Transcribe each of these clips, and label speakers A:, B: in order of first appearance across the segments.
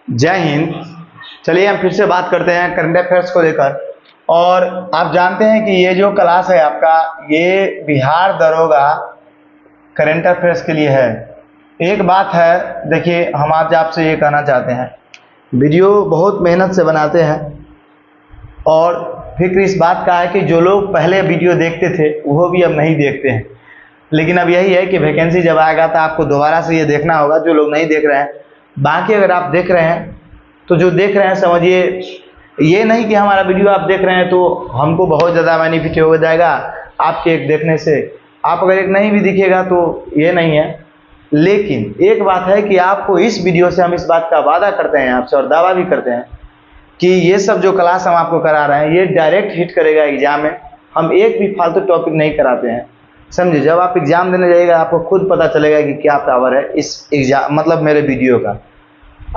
A: जय हिंद। चलिए हम फिर से बात करते हैं करंट अफेयर्स को लेकर। और आप जानते हैं कि ये जो क्लास है आपका, ये बिहार दरोगा करंट अफेयर्स के लिए है। एक बात है, देखिए हम आज आपसे ये कहना चाहते हैं, वीडियो बहुत मेहनत से बनाते हैं और फिक्र इस बात का है कि जो लोग पहले वीडियो देखते थे वो भी अब नहीं देखते हैं। लेकिन अब यही है कि वैकेंसी जब आएगा तो आपको दोबारा से ये देखना होगा, जो लोग नहीं देख रहे हैं। बाकी अगर आप देख रहे हैं तो जो देख रहे हैं समझिए, ये नहीं कि हमारा वीडियो आप देख रहे हैं तो हमको बहुत ज़्यादा बेनिफिट हो जाएगा आपके एक देखने से। आप अगर एक नहीं भी दिखेगा तो ये नहीं है। लेकिन एक बात है कि आपको इस वीडियो से हम इस बात का वादा करते हैं आपसे और दावा भी करते हैं कि ये सब जो क्लास हम आपको करा रहे हैं ये डायरेक्ट हिट करेगा एग्जाम में। हम एक भी फालतू टॉपिक नहीं कराते हैं, समझे। जब आप एग्जाम देने जाइएगा आपको खुद पता चलेगा कि क्या पावर है इस एग्जाम मतलब मेरे वीडियो का।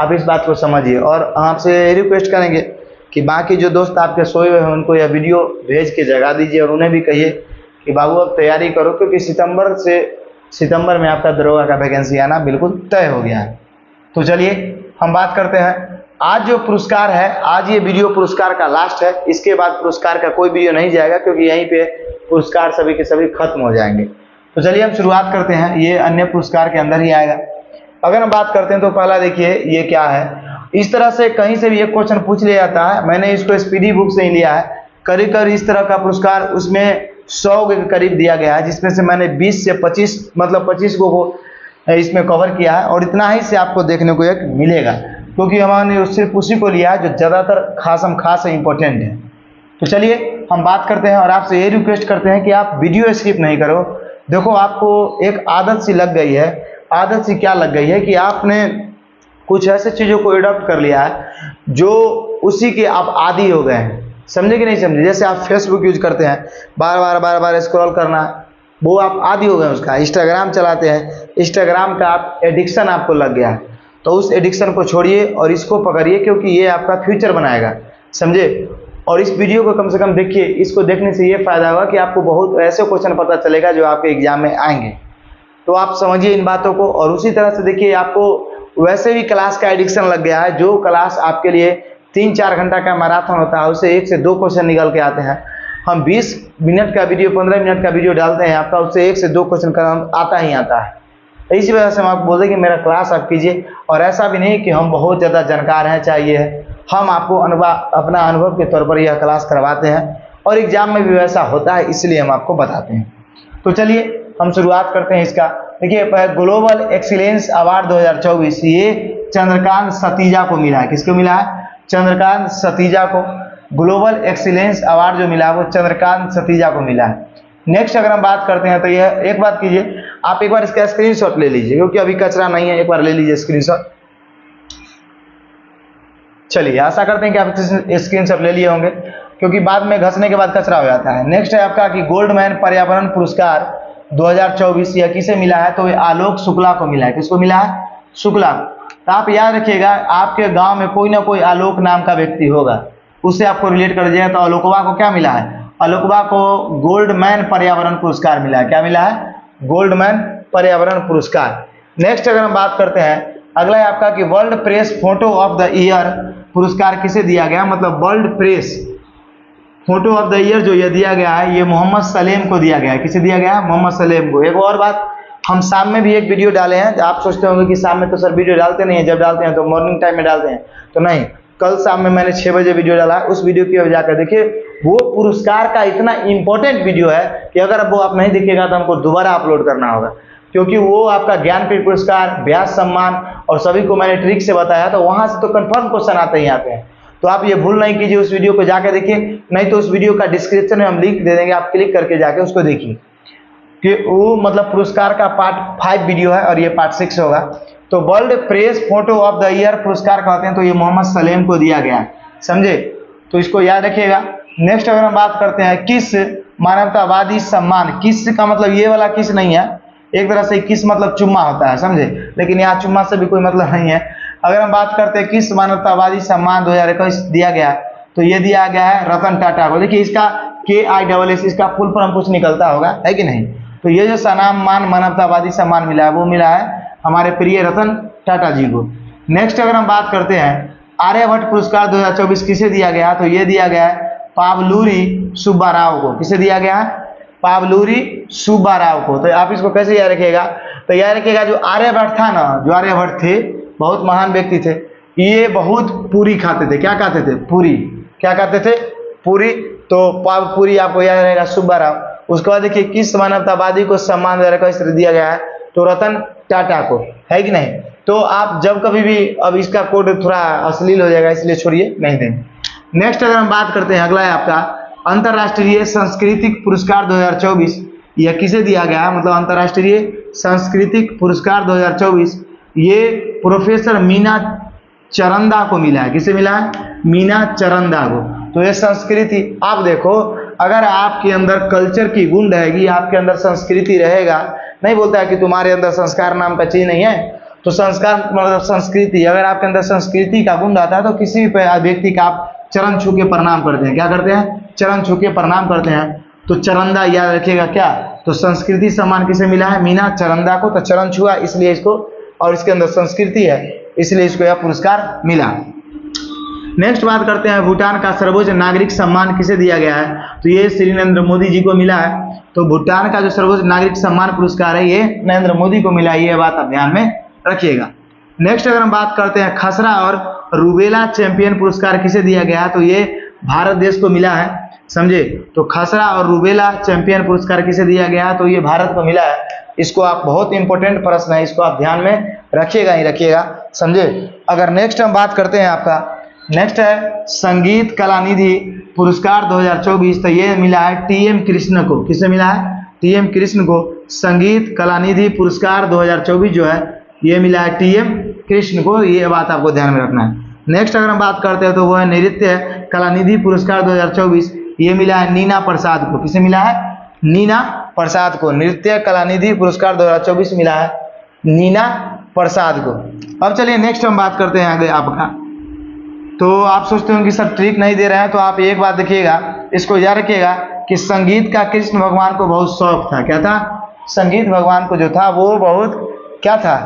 A: आप इस बात को समझिए और आपसे रिक्वेस्ट करेंगे कि बाकी जो दोस्त आपके सोए हुए हैं उनको यह वीडियो भेज के जगा दीजिए और उन्हें भी कहिए कि बाबू अब तैयारी करो, क्योंकि सितंबर में आपका दरोगा का वैकेंसी आना बिल्कुल तय हो गया है। तो चलिए हम बात करते हैं। आज जो पुरस्कार है, आज ये वीडियो पुरस्कार का लास्ट है। इसके बाद पुरस्कार का कोई वीडियो नहीं जाएगा क्योंकि यहीं पे पुरस्कार सभी के सभी खत्म हो जाएंगे। तो चलिए हम शुरुआत करते हैं, ये अन्य पुरस्कार के अंदर ही आएगा। अगर हम बात करते हैं तो पहला देखिए ये क्या है। इस तरह से कहीं से भी एक क्वेश्चन पूछ लिया जाता है, मैंने इसको स्पीडी बुक से ही लिया है। करीब करीब इस तरह का पुरस्कार उसमें 100 के करीब दिया गया है, जिसमें से मैंने 20 से 25 मतलब 25 को इसमें कवर किया है। और इतना ही से आपको देखने को एक मिलेगा क्योंकि हमने सिर्फ उसी को लिया है जो ज़्यादातर खास इंपॉर्टेंट है। तो चलिए हम बात करते हैं और आपसे ये रिक्वेस्ट करते हैं कि आप वीडियो स्किप नहीं करो। देखो आपको एक आदत सी लग गई है। आदत सी क्या लग गई है कि आपने कुछ ऐसे चीज़ों को एडॉप्ट कर लिया है जो उसी के आप आदी हो गए हैं, समझे कि नहीं समझे। जैसे आप फेसबुक यूज करते हैं, बार बार स्क्रॉल करना, वो आप आदी हो गए उसका। इंस्टाग्राम चलाते हैं, इंस्टाग्राम का आप एडिक्शन आपको लग गया है। तो उस एडिक्शन को छोड़िए और इसको पकड़िए क्योंकि ये आपका फ्यूचर बनाएगा, समझे। और इस वीडियो को कम से कम देखिए। इसको देखने से ये फायदा होगा कि आपको बहुत ऐसे क्वेश्चन पता चलेगा जो आपके एग्जाम में आएंगे। तो आप समझिए इन बातों को। और उसी तरह से देखिए, आपको वैसे भी क्लास का एडिक्शन लग गया है। जो क्लास आपके लिए 3-4 घंटा का मैराथन होता है उससे 1 से 2 क्वेश्चन निकल के आते हैं। हम 20 मिनट का वीडियो 15 मिनट का वीडियो डालते हैं आपका, उससे 1 से 2 क्वेश्चन का आता ही आता है। इसी वजह से हम आपको बोलते हैं कि मेरा क्लास आप कीजिए। और ऐसा भी नहीं कि हम बहुत ज़्यादा जानकार हैं चाहिए, हम आपको अपना अनुभव के तौर पर यह क्लास करवाते हैं और एग्जाम में भी वैसा होता है, इसलिए हम आपको बताते हैं। तो चलिए हम शुरुआत करते हैं इसका। देखिए ग्लोबल एक्सीलेंस अवार्ड 2024 ये चंद्रकांत सतीजा को मिला है। किसको मिला है? चंद्रकांत सतीजा को। ग्लोबल एक्सीलेंस अवार्ड जो मिला है वो चंद्रकांत सतीजा को मिला है। नेक्स्ट अगर हम बात करते हैं तो यह एक बात कीजिए, आप एक बार इसका स्क्रीनशॉट ले लीजिए क्योंकि अभी कचरा नहीं है। एक बार ले लीजिए स्क्रीनशॉट। चलिए आशा करते हैं कि आप स्क्रीनशॉट ले लिए होंगे क्योंकि बाद में घसने के बाद कचरा हो जाता है। नेक्स्ट है आपका कि गोल्डमैन पर्यावरण पुरस्कार 2024 यह किसे मिला है? तो ये आलोक शुक्ला को मिला है। किसको मिला है? शुक्ला। तो आप याद रखिएगा, आपके गांव में कोई ना कोई आलोक नाम का व्यक्ति होगा, उससे आपको रिलेट कर दीजिएगा। तो आलोकवा को क्या मिला है? आलोकवा को गोल्डमैन पर्यावरण पुरस्कार मिला है। क्या मिला है? गोल्डमैन पर्यावरण पुरस्कार। नेक्स्ट अगर हम बात करते हैं, अगला है आपका कि world press photo of the year पुरस्कार किसे दिया गया? मतलब world press photo of the year जो ये दिया गया है ये मोहम्मद सलेम को दिया गया है। किसे दिया गया है? मोहम्मद सलेम को। एक और बात, हम शाम में भी एक वीडियो डाले हैं। आप सोचते होंगे कि शाम में तो सर वीडियो डालते नहीं है, जब डालते हैं तो मॉर्निंग टाइम में डालते हैं। तो नहीं, कल शाम में मैंने 6 बजे वीडियो डाला है। उस वीडियो की अब जाकर देखिए, वो पुरस्कार का इतना इंपॉर्टेंट वीडियो है कि अगर अब वो आप नहीं दिखेगा तो हमको दोबारा अपलोड करना होगा, क्योंकि वो आपका ज्ञानपीठ पुरस्कार, व्यास सम्मान और सभी को मैंने ट्रिक से बताया। तो वहां से तो कंफर्म क्वेश्चन आते ही आते हैं। तो आप ये भूल नहीं कीजिए, उस वीडियो को जाके देखिए, नहीं तो उस वीडियो का डिस्क्रिप्शन में हम लिंक दे देंगे, आप क्लिक करके जाके उसको देखिए कि वो मतलब पुरस्कार का पार्ट 5 वीडियो है और ये पार्ट 6 होगा। तो world press photo of the year पुरस्कार कहते हैं, तो ये मोहम्मद सलेम को दिया गया, समझे। तो इसको याद रखिएगा। नेक्स्ट अगर हम बात करते हैं किस मानवतावादी सम्मान, किस का मतलब ये वाला किस नहीं है, एक तरह से किस मतलब चुम्मा होता है, समझे, लेकिन यहाँ चुम्मा से भी कोई मतलब नहीं है। अगर हम बात करते हैं किस मानवतावादी सम्मान 2021 दिया गया, तो ये दिया गया है रतन टाटा को। देखिए इसका KISS इसका फुल फॉर्म कुछ निकलता होगा, है कि नहीं। तो ये जो सम्मान मानवतावादी सम्मान मिला है वो मिला है हमारे प्रिय रतन टाटा जी को। नेक्स्ट अगर हम बात करते हैं आर्यभट्ट पुरस्कार 2024 किसे दिया गया, तो ये दिया गया है पावलुरी सुब्बाराव को। किसे दिया गया है? पावलुरी सुब्बाराव को। तो आप इसको कैसे याद रखिएगा? तो याद रखिएगा जो आर्यभट्ट था ना, जो आर्यभट्ट थे बहुत महान व्यक्ति थे, ये बहुत पूरी खाते थे। क्या खाते थे? पूरी। क्या खाते थे? पूरी। तो पावपुरी आपको याद रहेगा सुब्बाराव। उसके बाद देखिए किस मानवतावादी को सम्मान दिया गया है, तो रतन टाटा को, है कि नहीं? तो आप जब कभी भी, अब इसका कोड थोड़ा अश्लील हो जाएगा इसलिए छोड़िए, नहीं देंगे। नेक्स्ट अगर हम बात करते हैं, अगला है आपका अंतर्राष्ट्रीय सांस्कृतिक पुरस्कार 2024। यह किसे दिया गया है? मतलब अंतर्राष्ट्रीय सांस्कृतिक पुरस्कार 2024 ये प्रोफेसर मीना चरंदा को मिला है। किसे मिला है? मीना चरंदा को। तो ये संस्कृति, आप देखो अगर आपके अंदर कल्चर की गुण रहेगी, आपके अंदर संस्कृति रहेगा, नहीं बोलता है कि तुम्हारे अंदर संस्कार नाम का चीज नहीं है, तो संस्कार मतलब संस्कृति, अगर आपके अंदर संस्कृति का गुण आता है तो किसी भी व्यक्ति का आप चरण छू के प्रणाम करते हैं। क्या करते हैं? चरण छू के प्रणाम करते हैं। तो चरंदा याद रखिएगा क्या? तो संस्कृति सम्मान किसे मिला है? मीना चरंदा को। तो चरण छुआ इसलिए इसको, और इसके अंदर संस्कृति है इसलिए इसको यह पुरस्कार मिला। नेक्स्ट बात करते हैं भूटान का सर्वोच्च नागरिक सम्मान किसे दिया गया है, तो ये श्री नरेंद्र मोदी जी को मिला है। तो भूटान का जो सर्वोच्च नागरिक सम्मान पुरस्कार है ये नरेंद्र मोदी को मिला है, ये बात आप ध्यान में रखिएगा। नेक्स्ट अगर हम बात करते हैं खसरा और रूबेला चैंपियन पुरस्कार किसे दिया गया है, तो ये भारत देश को मिला है, समझे। तो खसरा और रूबेला चैंपियन पुरस्कार किसे दिया गया है, तो ये भारत को मिला है। इसको आप, बहुत इंपॉर्टेंट प्रश्न है, इसको आप ध्यान में रखिएगा ही रखिएगा, समझे। अगर नेक्स्ट हम बात करते हैं, आपका नेक्स्ट है संगीत कलानिधि पुरस्कार 2024। तो ये मिला है टीएम कृष्ण को। किसे मिला है? टीएम कृष्ण को। संगीत कलानिधि पुरस्कार 2024 जो है ये मिला है टीएम कृष्ण को, ये बात आपको ध्यान में रखना है। नेक्स्ट अगर हम बात करते हैं तो वो है नृत्य कलानिधि पुरस्कार 2024, ये मिला है नीना प्रसाद को। किसे मिला है? नीना प्रसाद को। नृत्य कलानिधि पुरस्कार 2024 मिला है नीना प्रसाद को। अब चलिए नेक्स्ट हम बात करते हैं आगे आपका। तो आप सोचते हो कि सर ट्रिक नहीं दे रहे हैं, तो आप एक बात देखिएगा, इसको याद रखिएगा कि संगीत का कृष्ण भगवान को बहुत शौक था। क्या था? संगीत भगवान को जो था वो बहुत क्या था,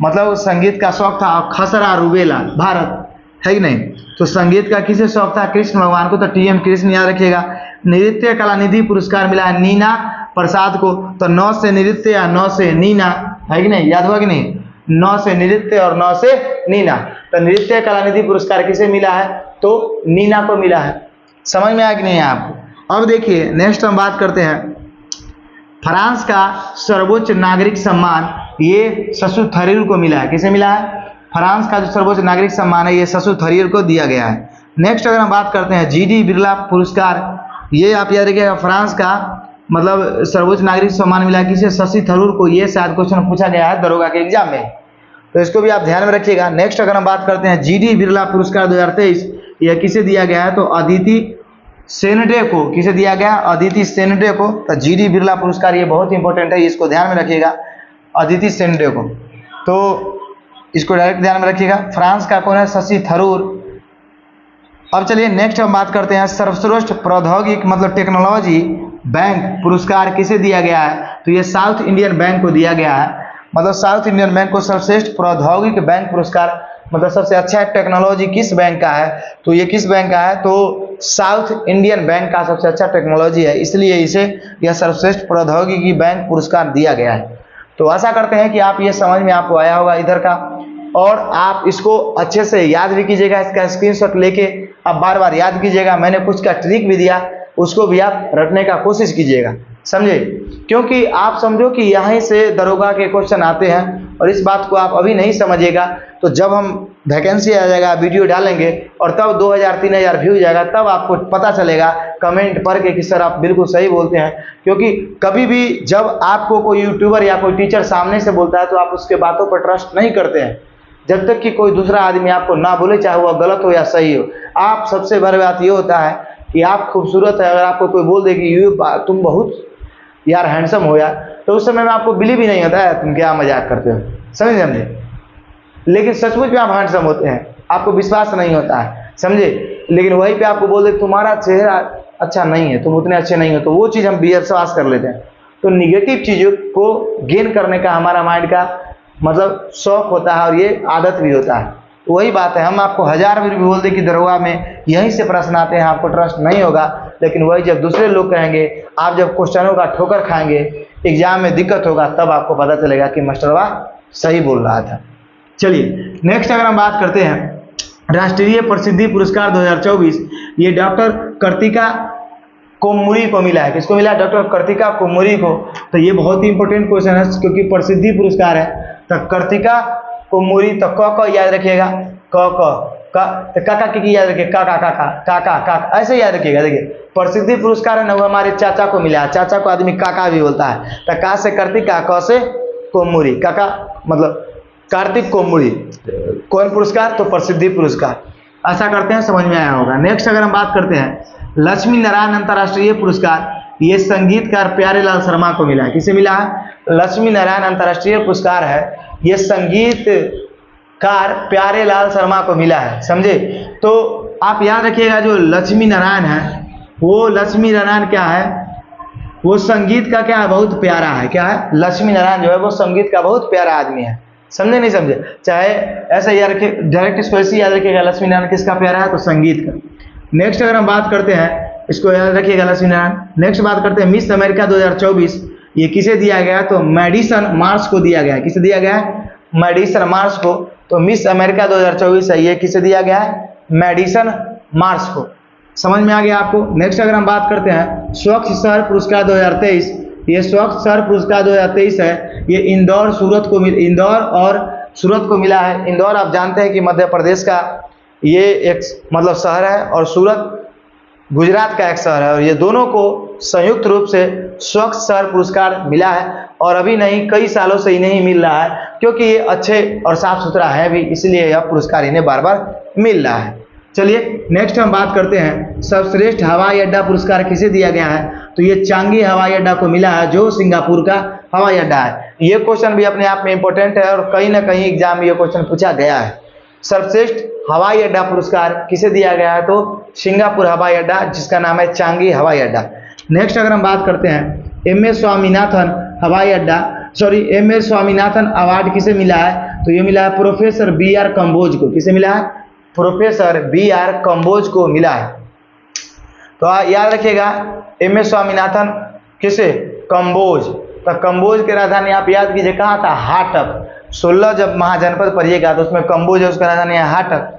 A: मतलब संगीत का शौक था। खसरा रूबेला भारत, है कि नहीं? तो संगीत का किसे शौक था? कृष्ण भगवान को। तो टीएम कृष्ण याद रखिएगा। नृत्य कलानिधि पुरस्कार मिला है नीना प्रसाद को। तो 9 से नृत्य या 9 से नीना, है कि नहीं? याद हुआ कि नहीं? 9 से नृत्य और 9 से नीना। तो नृत्य कलानिधि पुरस्कार किसे मिला है? तो नीना को मिला है। समझ में आया कि नहीं है आपको? अब देखिए नेक्स्ट हम बात करते हैं फ्रांस का सर्वोच्च नागरिक सम्मान ये शशु थरूर को मिला है। किसे मिला है? फ्रांस का जो सर्वोच्च नागरिक सम्मान है ये शशु थरूर को दिया गया है। नेक्स्ट अगर हम बात करते हैं जीडी बिरला पुरस्कार, ये आप याद रखिएगा फ्रांस का मतलब सर्वोच्च नागरिक सम्मान मिला किसे? शशि थरूर को। ये शायद क्वेश्चन पूछा गया है दरोगा के एग्जाम में, तो इसको भी आप ध्यान में रखिएगा। नेक्स्ट अगर हम बात करते हैं जीडी बिरला पुरस्कार 2023, यह किसे दिया गया है? तो अदिति सेनडे को। किसे दिया गया? अदिति सेनडे को। तो जीडी बिरला पुरस्कार ये बहुत इंपॉर्टेंट है, इसको ध्यान में रखिएगा, अदिति सेनडे को। तो इसको डायरेक्ट ध्यान में रखिएगा। फ्रांस का कौन है? शशि थरूर। अब चलिए नेक्स्ट हम बात करते हैं सर्वश्रेष्ठ प्रौद्योगिक मतलब टेक्नोलॉजी बैंक पुरस्कार किसे दिया गया है? तो ये साउथ इंडियन बैंक को दिया गया है। मतलब साउथ इंडियन बैंक को सर्वश्रेष्ठ प्रौद्योगिक बैंक पुरस्कार, मतलब सबसे अच्छा टेक्नोलॉजी किस बैंक का है? तो ये किस बैंक का है? तो साउथ इंडियन बैंक का सबसे अच्छा टेक्नोलॉजी है, इसलिए इसे यह सर्वश्रेष्ठ प्रौद्योगिकी बैंक पुरस्कार दिया गया है। तो आशा करते हैं कि आप ये समझ में आपको आया होगा इधर का, और आप इसको अच्छे से याद भी कीजिएगा। इसका स्क्रीनशॉट लेके आप बार बार याद कीजिएगा। मैंने कुछ का ट्रिक भी दिया, उसको भी आप रटने का कोशिश कीजिएगा, समझे। क्योंकि आप समझो कि यहीं से दरोगा के क्वेश्चन आते हैं, और इस बात को आप अभी नहीं समझिएगा तो जब हम वैकेंसी आ जाएगा वीडियो डालेंगे और तब 2000-3000 व्यू जाएगा, तब आपको पता चलेगा कमेंट पढ़ के कि सर आप बिल्कुल सही बोलते हैं। क्योंकि कभी भी जब आपको कोई यूट्यूबर या कोई टीचर सामने से बोलता है तो आप उसके बातों पर ट्रस्ट नहीं करते हैं, जब तक कि कोई दूसरा आदमी आपको ना बोले, चाहे वह गलत हो या सही हो। आप सबसे बड़ी बात ये होता है कि आप खूबसूरत है, अगर आपको कोई बोल दे कि तुम बहुत यार हैंडसम हो यार, तो उस समय में आपको बिलीव ही नहीं होता है, तुम क्या मजाक करते हो, समझे। लेकिन सचमुच में आप हैंडसम होते हैं, आपको विश्वास नहीं होता है, समझे। लेकिन वहीं पे आपको बोल दे तुम्हारा चेहरा अच्छा नहीं है, तुम उतने अच्छे नहीं हो, तो वो चीज़ हम विश्वास कर लेते हैं। तो निगेटिव चीज़ों को गेन करने का हमारा माइंड का मतलब शौक होता है, और ये आदत भी होता है। वही बात है, हम आपको 1000 बार भी बोल दें कि दरोगा में यहीं से प्रश्न आते हैं, आपको ट्रस्ट नहीं होगा, लेकिन वही जब दूसरे लोग कहेंगे, आप जब क्वेश्चनों का ठोकर खाएंगे, एग्जाम में दिक्कत होगा, तब आपको पता चलेगा कि मास्टरवा सही बोल रहा था। चलिए नेक्स्ट अगर हम बात करते हैं राष्ट्रीय प्रसिद्धि पुरस्कार 2024, ये डॉक्टर कर्तिका कोम्मुरी को मिला है। किसको मिला है? डॉक्टर कर्तिका कोम्मुरी को। तो ये बहुत ही इंपॉर्टेंट क्वेश्चन है क्योंकि प्रसिद्धि पुरस्कार है। तो कर्तिका कोम्मुरी, तो क याद रखिएगा, तो काका की याद रखिए, काका ऐसे याद रखिएगा। देखिए प्रसिद्धि पुरस्कार है ना, वो हमारे चाचा को मिला है। चाचा को आदमी काका भी बोलता है। तो का से कर्तिका, क से कोम्मुरी, काका मतलब कार्तिक कोम्मुरी। कौन पुरस्कार? तो प्रसिद्धि पुरस्कार। ऐसा करते हैं, समझ में आया होगा। नेक्स्ट अगर हम बात करते हैं लक्ष्मी नारायण अंतर्राष्ट्रीय पुरस्कार, ये संगीतकार प्यारेलाल शर्मा को मिला है। किसे मिला है? लक्ष्मी नारायण अंतर्राष्ट्रीय पुरस्कार है, ये संगीतकार प्यारेलाल शर्मा को मिला है। समझे? तो आप याद रखिएगा, जो लक्ष्मी नारायण है, वो लक्ष्मी नारायण क्या है? वो संगीत का क्या है? बहुत प्यारा है। क्या है? लक्ष्मी नारायण जो है वो संगीत का बहुत प्यारा आदमी है। समझे नहीं समझे? चाहे ऐसा याद रखिए, डायरेक्ट इसको ऐसे याद रखिएगा, लक्ष्मी नारायण किसका प्यारा है? तो संगीत का। नेक्स्ट अगर हम बात करते हैं, इसको याद रखिएगा लक्ष्मी नारायण। नेक्स्ट बात करते हैं मिस अमेरिका 2024, ये किसे दिया गया? तो मैडिसन मार्स को दिया गया है। किसे दिया गया है? मैडिसन मार्स को। तो मिस अमेरिका 2024 है, ये किसे दिया गया है? मैडिसन मार्स को। समझ में आ गया आपको? नेक्स्ट अगर हम बात करते हैं स्वच्छ शहर पुरस्कार 2023, ये स्वच्छ शहर पुरस्कार 2023 है, ये इंदौर और सूरत को मिला है। इंदौर आप जानते हैं कि मध्य प्रदेश का ये एक मतलब शहर है, और सूरत गुजरात का एक शहर है, और ये दोनों को संयुक्त रूप से स्वच्छ शहर पुरस्कार मिला है। और अभी नहीं, कई सालों से ही नहीं मिल रहा है, क्योंकि ये अच्छे और साफ सुथरा है भी, इसलिए यह पुरस्कार इन्हें बार बार मिल रहा है। चलिए नेक्स्ट हम बात करते हैं सर्वश्रेष्ठ हवाई अड्डा पुरस्कार किसे दिया गया है? तो ये चांगी हवाई अड्डा को मिला है, जो सिंगापुर का हवाई अड्डा है। ये क्वेश्चन भी अपने आप में इंपॉर्टेंट है, और कहीं ना कहीं एग्जाम में ये क्वेश्चन पूछा गया है। सर्वश्रेष्ठ हवाई अड्डा पुरस्कार किसे दिया गया है? तो सिंगापुर हवाई अड्डा, जिसका नाम है चांगी हवाई अड्डा। नेक्स्ट अगर हम बात करते हैं एम.एस. स्वामीनाथन हवाई अड्डा, एम.एस. स्वामीनाथन अवार्ड किसे मिला है? तो ये मिला है प्रोफेसर बी.आर. कंबोज को। किसे मिला है? Professor B R. कंबोज को मिला है। तो याद रखिएगा, एम.एस. स्वामीनाथन किसे? कंबोज। तो कंबोज की राजधानी आप याद कीजिए कहाँ था? हाटक। 16 जब महाजनपद पढ़िएगा तो उसमें कंबोज है, उसका राजधानी है हाटक।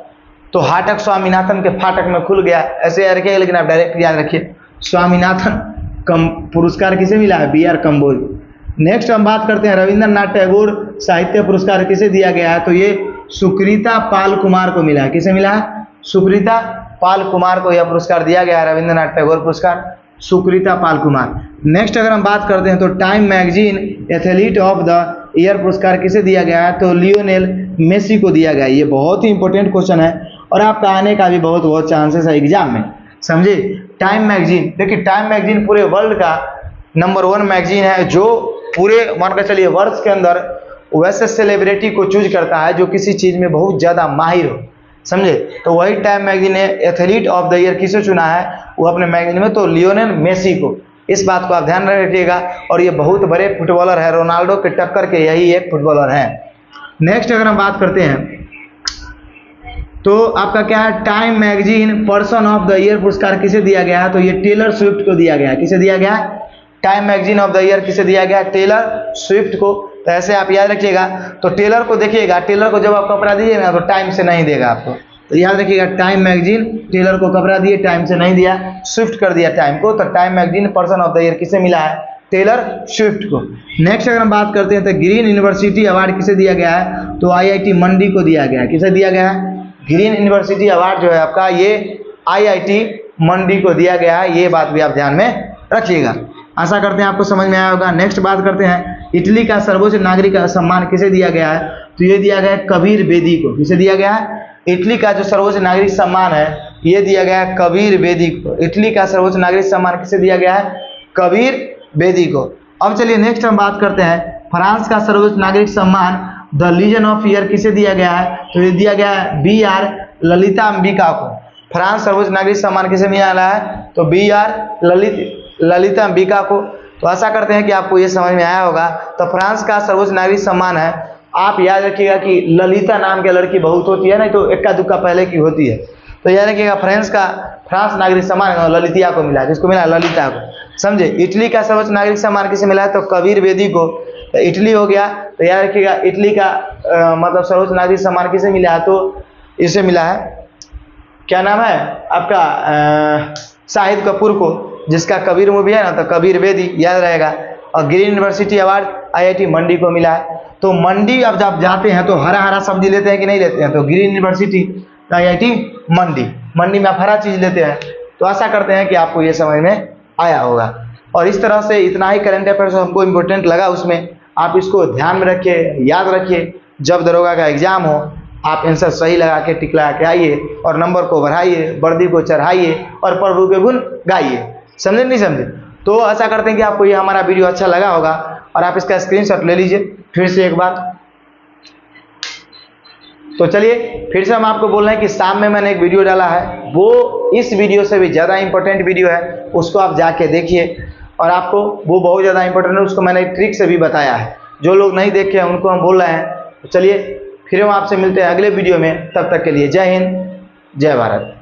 A: तो हाटक स्वामीनाथन के फाटक में खुल गया, ऐसे याद रखिएगा, लेकिन आप डायरेक्ट याद रखिए स्वामीनाथन पुरस्कार किसे मिला है? बी.आर. कंबोज। नेक्स्ट हम बात करते हैं रविंद्रनाथ टैगोर साहित्य पुरस्कार किसे दिया गया है? तो ये सुकृता पाल कुमार को मिला है। किसे मिला है? सुकृता पाल कुमार को यह पुरस्कार दिया गया है, रविंद्रनाथ टैगोर पुरस्कार, सुकृता पाल कुमार। नेक्स्ट अगर हम बात करते हैं तो time magazine athlete of the year पुरस्कार किसे दिया गया है? तो लियोनेल मेसी को दिया गया है। ये बहुत ही इंपॉर्टेंट क्वेश्चन है, और आपका आने का भी बहुत चांसेस है एग्जाम में। समझे? टाइम मैगजीन, देखिए टाइम मैगजीन पूरे वर्ल्ड का नंबर 1 मैगजीन है, जो पूरे मान कर चलिए वर्ष के अंदर वैसे सेलिब्रिटी को चूज करता है जो किसी चीज में बहुत ज्यादा माहिर हो। समझे? तो वही टाइम मैगजीन ने एथलीट ऑफ द ईयर किसे चुना है वो अपने मैगजीन में? तो लियोनेल मेसी को। इस बात को आप ध्यान रखिएगा, और ये बहुत बड़े फुटबॉलर है, रोनाल्डो के टक्कर के यही एक फुटबॉलर है। नेक्स्ट अगर हम बात करते हैं तो आपका क्या है? Time magazine person of the year पुरस्कार किसे दिया गया है? तो ये टेलर स्विफ्ट को दिया गया है। किसे दिया गया है? Time magazine of the year किसे दिया गया? टेलर स्विफ्ट को। तो ऐसे आप याद रखिएगा। तो टेलर को देखिएगा, टेलर को जब आप कपड़ा दीजिएगा ना तो टाइम से नहीं देगा आपको, तो याद रखिएगा टाइम मैगजीन टेलर को कपड़ा दिए, टाइम से नहीं दिया, स्विफ्ट कर दिया टाइम को। तो time magazine person of the year किसे मिला है? टेलर स्विफ्ट को। नेक्स्ट अगर हम बात करते हैं तो ग्रीन यूनिवर्सिटी अवार्ड किसे दिया गया है? तो IIT मंडी को दिया गया है। किसे दिया गया है? ग्रीन यूनिवर्सिटी अवार्ड जो है आपका, ये IIT मंडी को दिया गया है। ये बात भी आप ध्यान में रखिएगा। आशा करते हैं आपको समझ में आया होगा। नेक्स्ट बात करते हैं इटली का सर्वोच्च नागरिक सम्मान किसे दिया गया है? तो ये दिया गया है कबीर बेदी को। किसे दिया गया है? इटली का जो सर्वोच्च नागरिक सम्मान है ये दिया गया है कबीर बेदी को। इटली का सर्वोच्च नागरिक सम्मान किसे दिया गया है? कबीर बेदी को। अब चलिए नेक्स्ट हम बात करते हैं फ्रांस का सर्वोच्च नागरिक सम्मान द लीजन ऑफ ईयर किसे दिया गया है? तो ये दिया गया है B.R. ललिता अंबिका को। फ्रांस सर्वोच्च नागरिक सम्मान किसे मिला है? तो B.R. ललिता अंबिका को। तो आशा करते हैं कि आपको ये समझ में आया होगा। तो फ्रांस का सर्वोच्च नागरिक सम्मान है आप याद रखिएगा कि ललिता नाम की लड़की बहुत होती है, नहीं तो इक्का दुक्का पहले की होती है। तो याद रखिएगा फ्रांस नागरिक सम्मान ललितिया को मिला है। किसको मिला? ललिता को, समझे। इटली का सर्वोच्च नागरिक सम्मान किसे मिला है? तो कबीर बेदी को। तो इटली हो गया। तो याद रखिएगा इटली का मतलब सर्वोच्च नागरिक सम्मान किसे मिला है? तो इसे मिला है, क्या नाम है आपका, शाहिद कपूर को, जिसका कबीर मूवी है ना, तो कबीर बेदी याद रहेगा। और ग्रीन यूनिवर्सिटी अवार्ड IIT मंडी को मिला है। तो मंडी अब जब जाते हैं तो हरा हरा सब्जी लेते हैं कि नहीं लेते हैं? तो ग्रीन यूनिवर्सिटी IIT मंडी, मंडी में आप हरा चीज लेते हैं। तो आशा करते हैं कि आपको ये समझ में आया होगा। और इस तरह से इतना ही करंट अफेयर्स हमको इम्पोर्टेंट लगा उसमें, आप इसको ध्यान में रखिए, याद रखिए। जब दरोगा का एग्जाम हो आप आंसर सही लगा के टिक लगा के आइए और नंबर को बढ़ाइए, वर्दी को चढ़ाइए और प्रभु के गुण गाइए। समझे नहीं समझे? तो आशा करते हैं कि आपको ये हमारा वीडियो अच्छा लगा होगा और आप इसका स्क्रीनशॉट ले लीजिए फिर से एक बार। तो चलिए फिर से हम आपको बोल रहे हैं कि शाम में मैंने एक वीडियो डाला है, वो इस वीडियो से भी ज़्यादा इंपॉर्टेंट वीडियो है, उसको आप जाके देखिए और आपको वो बहुत ज़्यादा इंपॉर्टेंट है। उसको मैंने ट्रिक से भी बताया है, जो लोग नहीं देखे हैं उनको हम बोल रहे हैं। तो चलिए फिर हम आपसे मिलते हैं अगले वीडियो में, तब तक के लिए जय हिंद, जय भारत।